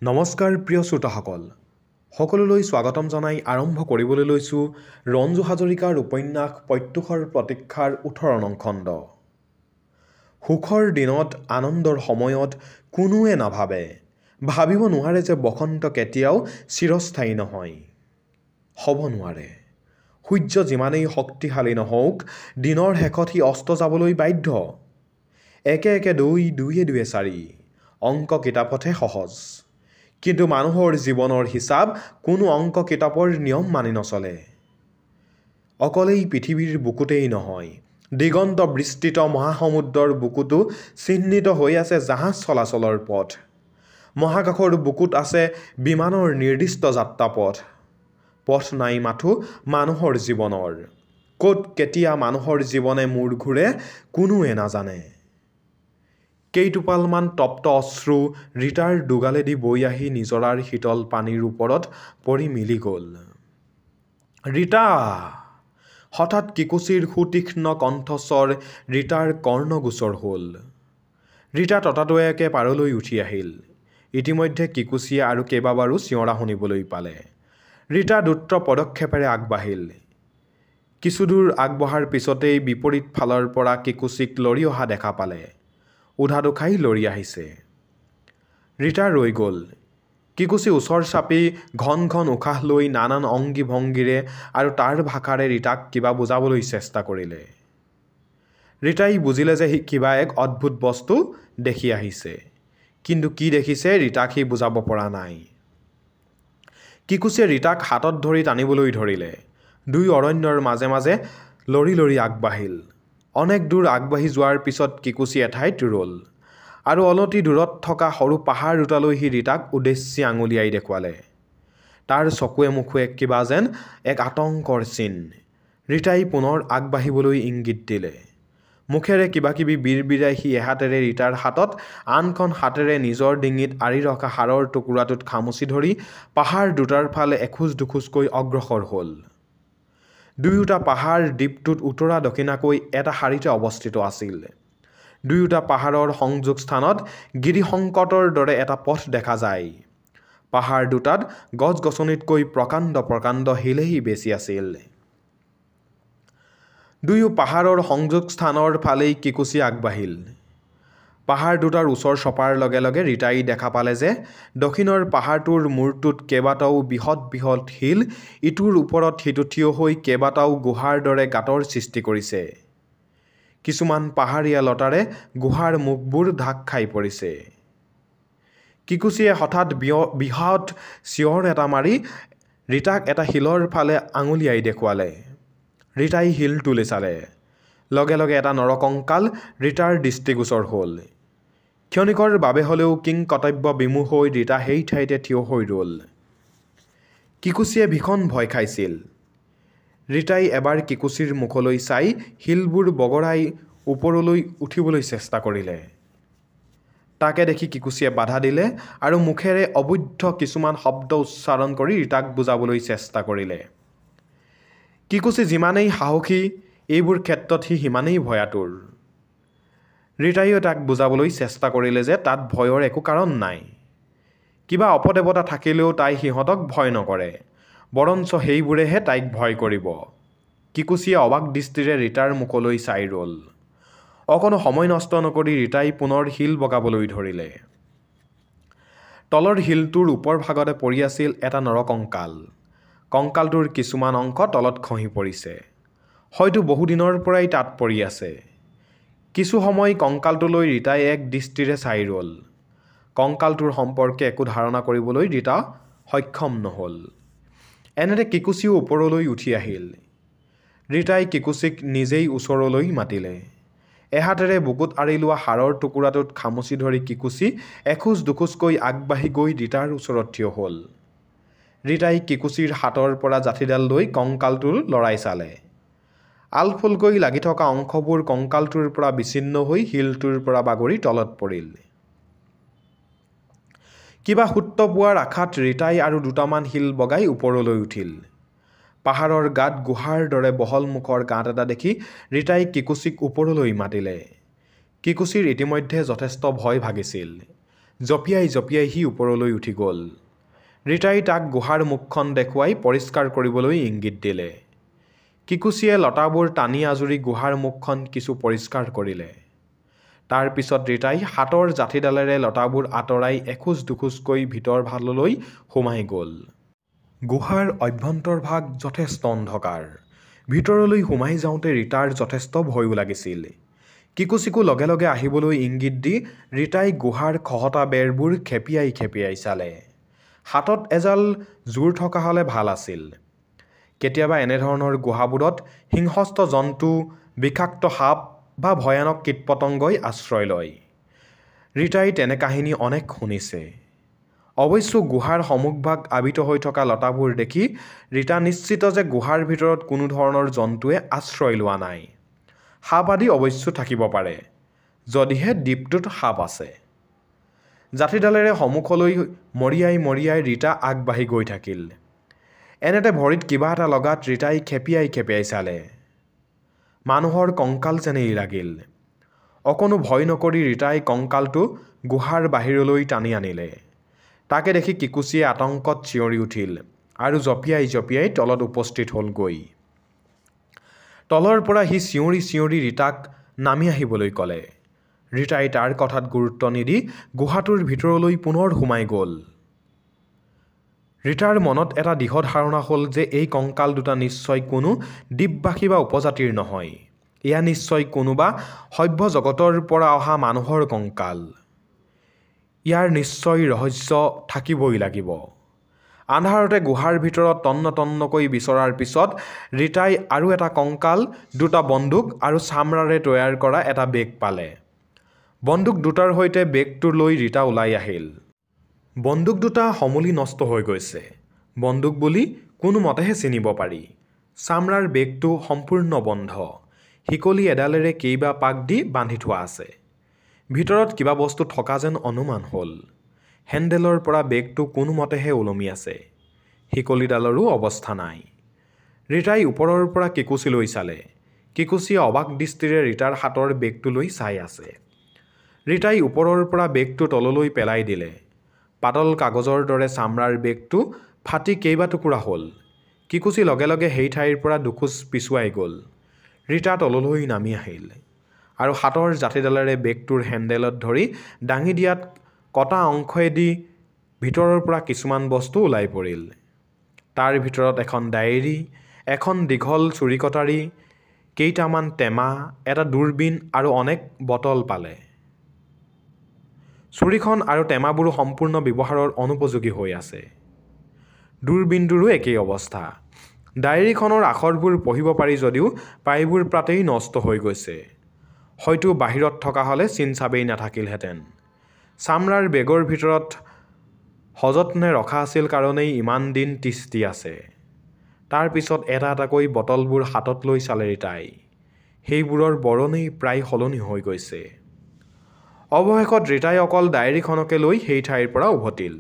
নমস্কাৰ প্ৰিয় শ্ৰোতাসকল, সকলোলৈ স্বাগতম জনাই আৰম্ভ কৰিবলৈ লৈছোঁ ৰঞ্জু হাজৰিকাৰ উপন্যাস প্ৰত্যুষৰ প্ৰতীক্ষাৰ ১৮ নং খণ্ড। সুখৰ দিনত আনন্দৰ সময়ত কোনোৱে নাভাবে, ভাবিব নোৱাৰে যে বসন্ত কেতিয়াও চিৰস্থায়ী নহয়। হ'ব নোৱাৰে। সূৰ্য যিমানেই শক্তিশালী নহওক, দিনৰ শেষত সি অস্ত যাবলৈ বাধ্য। একে একে ২, ২য়ে ২য়ে ৪। অংক কিতাপতহে সহজ, কিন্তু মানুহৰ জীৱনৰ হিচাপ কোনো অংক কিতাপৰ নিয়ম মানি নচলে। অকলেই পৃথিৱীৰ বুকুতেই নহয়, দিগন্ত বিস্তৃত মহাসমুদ্ৰৰ বুকুতো চিহ্নিত হৈ আছে জাহাজ চলাচলৰ পথ। মহাকাশৰ বুকুত আছে বিমানৰ নিৰ্দিষ্ট যাত্ৰাপথ। পথ নাই মাথো মানুহৰ জীৱনৰ। ক'ত কেতিয়া মানুহৰ জীৱনে মূৰ ঘূৰে কোনোৱে নাজানে। কেইটোপালমান তপ্ত অশ্ৰু ৰীতাৰ দুগালেদি বৈ আহি নিজৰাৰ শীতল পানীৰ ওপৰত পৰি মিলি গ'ল। ৰীতা! হঠাৎ কিকুচিৰ সুতীক্ষ্ণ কণ্ঠস্বৰ ৰীতাৰ কৰ্ণগোচৰ হ'ল। ৰীতা ততাতৈয়াকে পাৰলৈ উঠি আহিল। ইতিমধ্যে কিকুচিয়ে আৰু কেইবাবাৰো চিঞৰা শুনিবলৈ পালে। ৰীতা দ্ৰুত পদক্ষেপেৰে আগবাঢ়িল। কিছুদূৰ আগবঢ়াৰ পিছতেই বিপৰীত ফালৰ পৰা কিকুচিক লৰি অহা দেখা পালে। উধাটো খাই লৰি আহিছে। ৰীতা ৰৈ গ'ল। কিকুচি ওচৰ চাপি ঘন ঘন উশাহ লৈ নানান অংগী ভংগীৰে আৰু তাৰ ভাষাৰে ৰীতাক কিবা বুজাবলৈ চেষ্টা কৰিলে। ৰীতাই বুজিলে যে সি কিবা এক অদ্ভুত বস্তু দেখি আহিছে, কিন্তু কি দেখিছে ৰীতাক সি বুজাব পৰা নাই। কিকুচিয়ে ৰীতাক হাতত ধৰি টানিবলৈ ধৰিলে। দুই অৰণ্যৰ মাজে মাজে লৰি লৰি আগবাঢ়িল। অনেক দূৰ আগবাঢ়ি যোৱাৰ পিছত কিকুচি এঠাইত ৰ'ল আৰু অলতি দূৰত থকা সৰু পাহাৰ দুটালৈ সি ৰীতাক উদ্দেশ্যি আঙুলিয়াই দেখুৱালে। তাৰ চকুৱে মুখে কিবা যেন এক আতংকৰ চিন। ৰীতাই পুনৰ আগবাঢ়িবলৈ ইংগিত দিলে। মুখেৰে কিবা কিবি বিৰবিৰাই সি এহাতেৰে ৰীতাৰ হাতত, আনখন হাতেৰে নিজৰ ডিঙিত আঁৰি ৰখা হাড়ৰ টুকুৰাটোত খামুচি ধৰি পাহাৰ দুটাৰ ফালে এখোজ দুখোজকৈ অগ্ৰসৰ হ'ল। দুয়োটা পাহাৰ দ্বীপটোত উত্তৰা দক্ষিণাকৈ এটা শাৰীতে অৱস্থিত আছিল। দুয়োটা পাহাৰৰ সংযোগ স্থানত গিৰিসংকটৰ দৰে এটা পথ দেখা যায়। পাহাৰ দুটাত গছ গছনিতকৈ প্ৰকাণ্ড প্ৰকাণ্ড শিলেই বেছি আছিল। দুয়ো পাহাৰৰ সংযোগ স্থানৰ ফালেই কিকুচি আগবাঢ়িল। পাহাৰ দুটাৰ ওচৰ চপাৰ লগে লগে ৰীতাই দেখা পালে যে দক্ষিণৰ পাহাৰটোৰ মূৰটোত কেইবাটাও বৃহৎ বৃহৎ শিল ইটোৰ ওপৰত সিটো থিয় হৈ কেইবাটাও গুহাৰ দৰে গাঁতৰ সৃষ্টি কৰিছে। কিছুমান পাহাৰীয়া লতাৰে গুহাৰ মুখবোৰ ঢাক খাই পৰিছে। কিকুচিয়ে হঠাৎ বৃহৎ চিঞৰ এটা মাৰি ৰীতাক এটা শিলৰ ফালে আঙুলিয়াই দেখুৱালে। ৰীতাই শিলটোলৈ চালে। লগে লগে এটা নৰকংকাল ৰীতাৰ দৃষ্টিগোচৰ হ'ল। ক্ষণিকৰ বাবে হ'লেও কিংকৰ্তব্য বিমূঢ় হৈ ৰীতা সেই ঠাইতে থিয় হৈ ৰ'ল। কিকুচিয়ে ভীষণ ভয় খাইছিল। ৰীতাই এবাৰ কিকুচিৰ মুখলৈ চাই শিলবোৰ বগৰাই ওপৰলৈ উঠিবলৈ চেষ্টা কৰিলে। তাকে দেখি কিকুচিয়ে বাধা দিলে আৰু মুখেৰে অবৈধ কিছুমান শব্দ উচ্চাৰণ কৰি ৰীতাক বুজাবলৈ চেষ্টা কৰিলে। কিকুচি যিমানেই সাহসী, এইবোৰ ক্ষেত্ৰত সি সিমানেই ভয়াতুৰ। ৰীতাইও তাক বুজাবলৈ চেষ্টা কৰিলে যে তাত ভয়ৰ একো কাৰণ নাই। কিবা অপদেৱতা থাকিলেও তাই সিহঁতক ভয় নকৰে, বৰঞ্চ সেইবোৰেহে তাইক ভয় কৰিব। কিকুচিয়ে অবাক দৃষ্টিৰে ৰীতাৰ মুখলৈ চাই ৰ'ল। অকণো সময় নষ্ট নকৰি ৰীতাই পুনৰ শিল বগাবলৈ ধৰিলে। তলৰ শিলটোৰ ওপৰ ভাগতে পৰি আছিল এটা নৰকংকাল। কংকালটোৰ কিছুমান অংশ তলত খহি পৰিছে। হয়তো বহুদিনৰ পৰাই তাত পৰি আছে। কিছু সময় কংকালটোলৈ ৰীতাই এক দৃষ্টিৰে চাই ৰ'ল। কংকালটোৰ সম্পৰ্কে একো ধাৰণা কৰিবলৈ ৰীতা সক্ষম নহ'ল। এনেতে কিকুচিও ওপৰলৈ উঠি আহিল। ৰীতাই কিকুচিক নিজেই ওচৰলৈ মাতিলে। এহাতেৰে বুকুত আঁৰি লোৱা হাড়ৰ টুকুৰাটোত খামুচি ধৰি কিকুচি এখোজ দুখোজকৈ আগবাঢ়ি গৈ ৰীতাৰ ওচৰত থিয় হ'ল। ৰীতাই কিকুচিৰ হাতৰ পৰা যাঠিডাল লৈ কংকালটো লৰাই চালে। আলফুলকৈ লাগি থকা অংশবোৰ কংকালটোৰ পৰা বিচ্ছিন্ন হৈ শিলটোৰ পৰা বাগৰি তলত পৰিল। কিবা সূত্ৰ পোৱাৰ আশাত ৰীতাই আৰু দুটামান শিল বগাই ওপৰলৈ উঠিল। পাহাৰৰ গাত গুহাৰ দৰে বহল মুখৰ গাঁত এটা দেখি ৰীতাই কিকুচিক ওপৰলৈ মাতিলে। কিকুচিৰ ইতিমধ্যে যথেষ্ট ভয় ভাগিছিল। জঁপিয়াই সি ওপৰলৈ উঠি গ'ল। ৰীতাই তাক গুহাৰ মুখখন দেখুৱাই পৰিষ্কাৰ কৰিবলৈ ইংগিত দিলে। কিকুচিয়ে লতাবোৰ টানি আজুৰি গুহাৰ মুখখন কিছু পৰিষ্কাৰ কৰিলে। তাৰ পিছত ৰীতাই হাতৰ জাঠিডালেৰে লতাবোৰ আঁতৰাই এখোজ দুখোজকৈ ভিতৰ ভাললৈ সোমাই গ'ল। গুহাৰ অভ্যন্তৰভাগ যথেষ্ট অন্ধকাৰ। ভিতৰলৈ সোমাই যাওঁতে ৰীতাৰ যথেষ্ট ভয়ো লাগিছিল। কিকুচিকো লগে লগে আহিবলৈ ইংগিত দি ৰীতাই গুহাৰ খহটা বেৰবোৰ খেপিয়াই চালে। হাতত এজাল জোৰ থকা হ'লে ভাল আছিল। কেতিয়াবা এনেধৰণৰ গুহাবোৰত হিংস্ৰ জন্তু, বিষাক্ত সাপ বা ভয়ানক কীটপতংগই আশ্ৰয় লয়। ৰীতাই তেনে কাহিনী অনেক শুনিছে। অৱশ্য গুহাৰ সন্মুখভাগ আবৃত হৈ থকা লতাবোৰ দেখি ৰীতা নিশ্চিত যে গুহাৰ ভিতৰত কোনো ধৰণৰ জন্তুৱে আশ্ৰয় লোৱা নাই। সাপ আদি অৱশ্য থাকিব পাৰে, যদিহে দ্বীপটোত সাপ আছে। জাঠিডালেৰে সন্মুখলৈ মৰিয়াই ৰীতা আগবাঢ়ি গৈ থাকিল। এনেতে ভৰিত কিবা এটা লগাত ৰীতাই খেপিয়াই চালে। মানুহৰ কংকাল যেনেই লাগিল। অকণো ভয় নকৰি ৰীতাই কংকালটো গুহাৰ বাহিৰলৈ টানি আনিলে। তাকে দেখি কিকুচিয়ে আতংকত চিঞৰি উঠিল আৰু জঁপিয়াই তলত উপস্থিত হ'লগৈ। তলৰ পৰা সি চিঞৰি ৰীতাক নামি আহিবলৈ ক'লে। ৰীতাই তাৰ কথাত গুৰুত্ব নিদি গুহাটোৰ ভিতৰলৈ পুনৰ সোমাই গ'ল। ৰীতাৰ মনত এটা দৃঢ় ধাৰণা হ'ল যে এই কংকাল দুটা নিশ্চয় কোনো দ্বীপবাসী বা উপজাতিৰ নহয়। এয়া নিশ্চয় কোনোবা সভ্য জগতৰ পৰা অহা মানুহৰ কংকাল। ইয়াৰ নিশ্চয় ৰহস্য থাকিবই লাগিব। আন্ধাৰতে গুহাৰ ভিতৰত তন্নকৈ বিচৰাৰ পিছত ৰীতাই আৰু এটা কংকাল, দুটা বন্দুক আৰু চামৰাৰে তৈয়াৰ কৰা এটা বেগ পালে। বন্দুক দুটাৰ সৈতে বেগটো লৈ ৰীতা ওলাই আহিল। বন্দুক দুটা সমূলি নষ্ট হৈ গৈছে। বন্দুক বুলি কোনোমতেহে চিনিব পাৰি। চামৰাৰ বেগটো সম্পূৰ্ণ বন্ধ। শিকলি এডালেৰে কেইবা পাক দি বান্ধি থোৱা আছে। ভিতৰত কিবা বস্তু থকা যেন অনুমান হ'ল। হেণ্ডেলৰ পৰা বেগটো কোনোমতেহে ওলমি আছে। শিকলিডালৰো অৱস্থা নাই। ৰীতাই ওপৰৰ পৰা কিকুচিলৈ চালে। কিকুচিয়ে অবাক দৃষ্টিৰে ৰীতাৰ হাতৰ বেগটোলৈ চাই আছে। ৰীতাই ওপৰৰ পৰা বেগটো তললৈ পেলাই দিলে। পাতল কাগজৰ দৰে চামৰাৰ বেগটো ফাটি কেইবা টুকুৰা হ'ল। কিকুচি লগে লগে সেই ঠাইৰ পৰা দুখোজ পিছুৱাই গ'ল। ৰীতা তললৈ নামি আহিল আৰু হাতৰ জাঠিডালেৰে বেগটোৰ হেণ্ডেলত ধৰি দাঙি দিয়াত কটা অংশেদি ভিতৰৰ পৰা কিছুমান বস্তু ওলাই পৰিল। তাৰ ভিতৰত এখন ডায়েৰী, এখন দীঘল চুৰি কটাৰী, কেইটামান টেমা, এটা দূৰবীন আৰু অনেক বটল পালে। চুৰিখন আৰু টেমাবোৰো সম্পূৰ্ণ ব্যৱহাৰৰ অনুপযোগী হৈ আছে। দূৰবীনটোৰো একেই অৱস্থা। ডায়েৰীখনৰ আখৰবোৰ পঢ়িব পাৰি যদিও প্ৰায়বোৰ প্ৰাতেই নষ্ট হৈ গৈছে। হয়তো বাহিৰত থকা হ'লে চিন-চাবেই নাথাকিলহেঁতেন। চামৰাৰ বেগৰ ভিতৰত সযত্নে ৰখা আছিল কাৰণেই ইমান দিন তিষ্ঠি আছে। তাৰ পিছত এটা এটাকৈ বটলবোৰ হাতত লৈ চালে ৰীতাই। সেইবোৰৰ বৰণেই প্ৰায় সলনি হৈ গৈছে। অৱশেষত ৰীতাই অকল ডায়েৰীখনকে লৈ সেই ঠাইৰ পৰা উভতিল।